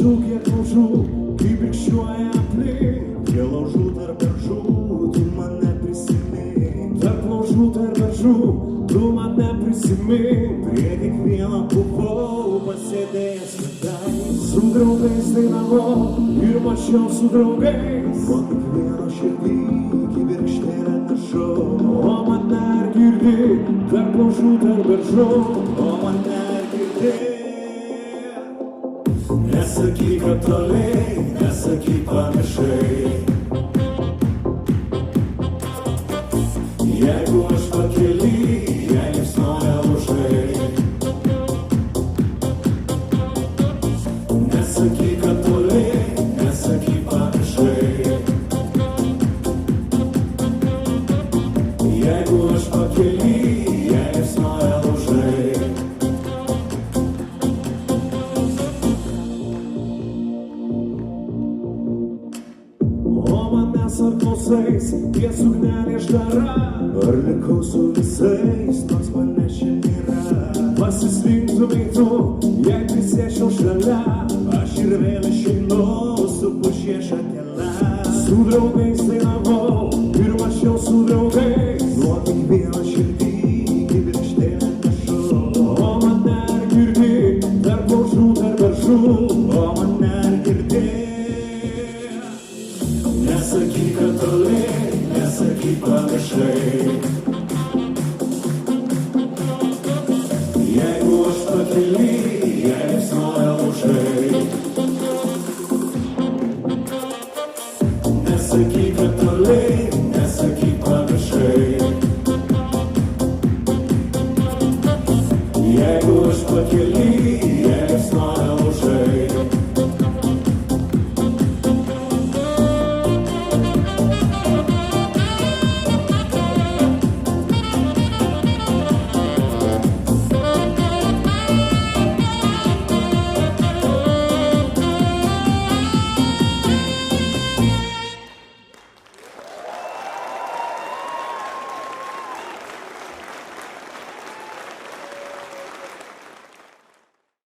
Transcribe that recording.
Kiek laužų, kaip rykščiuoja aplink, jie laužų tarp beržų, tu mane prisimink. Tarp laužų, tarp beržų, tu mane prisimink. Prie kiekvieno buvau pasėdėjęs kėdais, su draugais dainavau ir mačiau su draugais. O kiekvieno širdį kibirkštėlę nešau. O mane ar girdi, tarp laužų, tarp beržų, o mane ar girdi. Nesakyk, kad toliai, nesakyk, pamiršai. Jeigu aš pakely, jei liepsnoja laužai. Nesakyk, kad toliai, nesakyk, pamiršai. Jeigu aš pakely, jei liepsnoja laužai. Ar klausais, tie suknelė štara, ar likau su visais, nors mane šiandien yra. Pasislinktumai tu, jei prisėčiau šalia, aš ir vėl išeinu su pušie šakele. Su draugais dainavau ir mačiau su draugais, nuo kiekvieno širdį kibirkštėlę nešau. O mane ar girdi, tarp laužų, tarp beržų, o mane ar girdi. Nesakyk, kad toliai, nesakyk, pamiršai. Jeigu aš pakely, jei liepsnoja laužai. Nesakyk, kad toliai, nesakyk, pamiršai. Jeigu aš pakely,